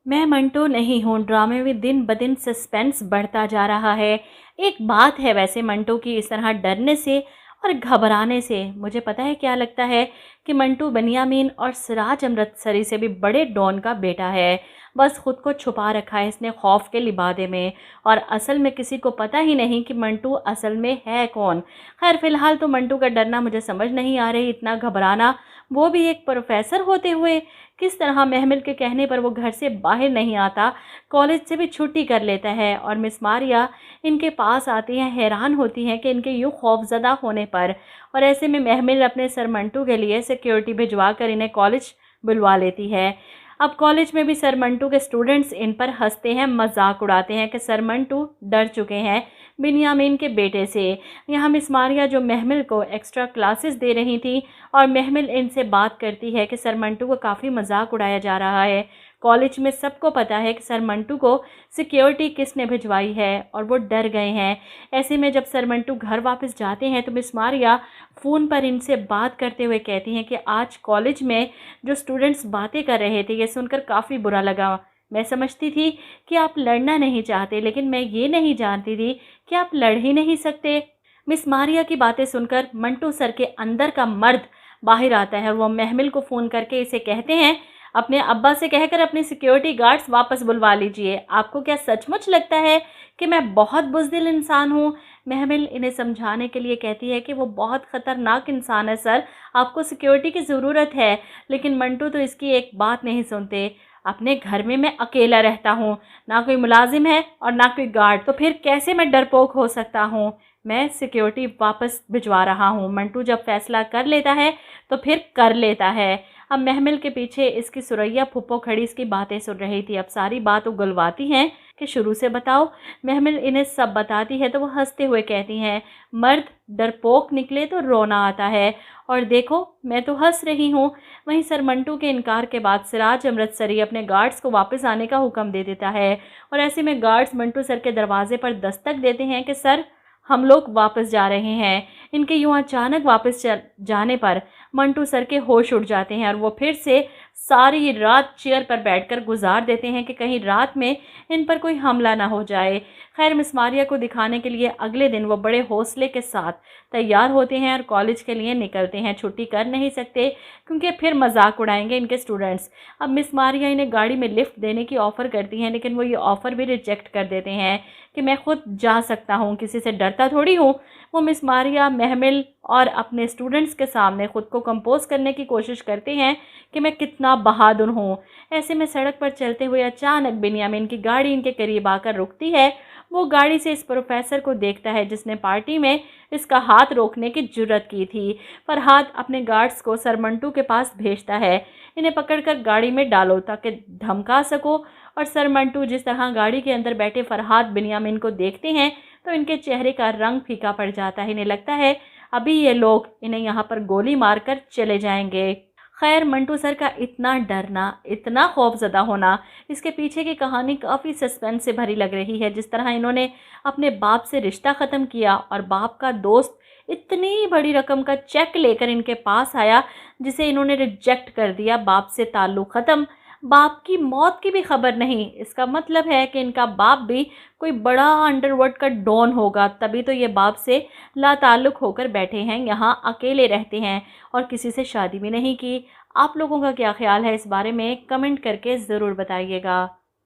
मैं मंटो नहीं हूँ। ड्रामे में दिन ब दिन सस्पेंस बढ़ता जा रहा है। एक बात है वैसे मंटो की इस तरह डरने से और घबराने से, मुझे पता है क्या लगता है कि मंटू बनियामीन और सिराज अमृतसरी से भी बड़े डॉन का बेटा है। बस खुद को छुपा रखा है इसने खौफ के लिबादे में, और असल में किसी को पता ही नहीं कि मंटू असल में है कौन। खैर फ़िलहाल तो मंटू का डरना मुझे समझ नहीं आ रही, इतना घबराना, वो भी एक प्रोफेसर होते हुए। किस तरह महमिल के कहने पर वो घर से बाहर नहीं आता, कॉलेज से भी छुट्टी कर लेता है, और मिस मारिया इनके पास आती हैं, हैरान होती हैं कि इनके यूँ खौफजदा होने पर। और ऐसे में महमिल अपने सर मंटू के लिए सिक्योरिटी भिजवा कर इन्हें कॉलेज बुलवा लेती है। अब कॉलेज में भी सर मंटू के स्टूडेंट्स इन पर हंसते हैं, मजाक उड़ाते हैं कि सर मंटू डर चुके हैं बिनियामीन के बेटे से। यहाँ मिस मारिया जो महमिल को एक्स्ट्रा क्लासेस दे रही थी, और महमिल इनसे बात करती है कि सर मंटू को काफ़ी मजाक उड़ाया जा रहा है। कॉलेज में सबको पता है कि सर मंटू को सिक्योरिटी किसने भिजवाई है, और वो डर गए हैं। ऐसे में जब सर मंटू घर वापस जाते हैं तो मिस मारिया फ़ोन पर इनसे बात करते हुए कहती हैं कि आज कॉलेज में जो स्टूडेंट्स बातें कर रहे थे, ये सुनकर काफ़ी बुरा लगा। मैं समझती थी कि आप लड़ना नहीं चाहते, लेकिन मैं ये नहीं जानती थी कि आप लड़ ही नहीं सकते। मिस मारिया की बातें सुनकर मंटू सर के अंदर का मर्द बाहर आता है, और वो महमिल को फ़ोन करके इसे कहते हैं अपने अब्बा से कहकर अपने सिक्योरिटी गार्ड्स वापस बुलवा लीजिए। आपको क्या सचमुच लगता है कि मैं बहुत बुज़दिल इंसान हूँ? महमिल इन्हें समझाने के लिए कहती है कि वो बहुत ख़तरनाक इंसान है सर, आपको सिक्योरिटी की ज़रूरत है। लेकिन मंटू तो इसकी एक बात नहीं सुनते। अपने घर में मैं अकेला रहता हूँ, ना कोई मुलाजिम है और ना कोई गार्ड, तो फिर कैसे मैं डरपोक हो सकता हूँ? मैं सिक्योरिटी वापस भिजवा रहा हूँ। मंटू जब फैसला कर लेता है तो फिर कर लेता है। अब महमिल के पीछे इसकी सुरैया फुप्पो खड़ी इसकी बातें सुन रही थी। अब सारी बात उगलवाती हैं कि शुरू से बताओ। महमिल इन्हें सब बताती है तो वो हंसते हुए कहती हैं, मर्द डरपोक निकले तो रोना आता है, और देखो मैं तो हंस रही हूँ। वहीं सर मंटू के इनकार के बाद सिराज अमृतसरी अपने गार्ड्स को वापस आने का हुक्म दे देता है, और ऐसे में गार्ड्स मंटू सर के दरवाजे पर दस्तक देते हैं कि सर हम लोग वापस जा रहे हैं। इनके यूँ अचानक वापस चल जाने पर मंटू सर के होश उड़ जाते हैं, और वो फिर से सारी रात चेयर पर बैठकर गुजार देते हैं कि कहीं रात में इन पर कोई हमला ना हो जाए। खैर मिस मारिया को दिखाने के लिए अगले दिन वो बड़े हौसले के साथ तैयार होते हैं और कॉलेज के लिए निकलते हैं। छुट्टी कर नहीं सकते क्योंकि फिर मजाक उड़ाएंगे इनके स्टूडेंट्स। अब मिस मारिया इन्हें गाड़ी में लिफ्ट देने की ऑफ़र करती हैं, लेकिन वो ये ऑफ़र भी रिजेक्ट कर देते हैं कि मैं खुद जा सकता हूँ, किसी से डरता थोड़ी हूँ। वो मिस मारिया, महमिल और अपने स्टूडेंट्स के सामने ख़ुद को कंपोज करने की कोशिश करते हैं कि मैं कितना बहादुर हूँ। ऐसे में सड़क पर चलते हुए अचानक बिन्यामीन की गाड़ी इनके करीब आकर रुकती है। वो गाड़ी से इस प्रोफेसर को देखता है जिसने पार्टी में इसका हाथ रोकने की जुर्रत की थी। फरहाद अपने गार्ड्स को सर मंटू के पास भेजता है, इन्हें पकड़कर गाड़ी में डालो ताकि धमका सको। और सर मंटू जिस तरह गाड़ी के अंदर बैठे फरहाद बिन्यामीन को देखते हैं तो इनके चेहरे का रंग फीका पड़ जाता है। इन्हें लगता है अभी ये लोग इन्हें यहाँ पर गोली मारकर चले जाएंगे। खैर मंटू सर का इतना डरना, इतना खौफजदा होना, इसके पीछे की कहानी काफ़ी सस्पेंस से भरी लग रही है। जिस तरह इन्होंने अपने बाप से रिश्ता ख़त्म किया और बाप का दोस्त इतनी बड़ी रकम का चेक लेकर इनके पास आया जिसे इन्होंने रिजेक्ट कर दिया, बाप से ताल्लुक़ ख़त्म, बाप की मौत की भी खबर नहीं। इसका मतलब है कि इनका बाप भी कोई बड़ा अंडरवर्ल्ड का डॉन होगा, तभी तो ये बाप से लाताल्लुक़ होकर बैठे हैं, यहाँ अकेले रहते हैं और किसी से शादी भी नहीं की। आप लोगों का क्या ख्याल है इस बारे में? कमेंट करके ज़रूर बताइएगा।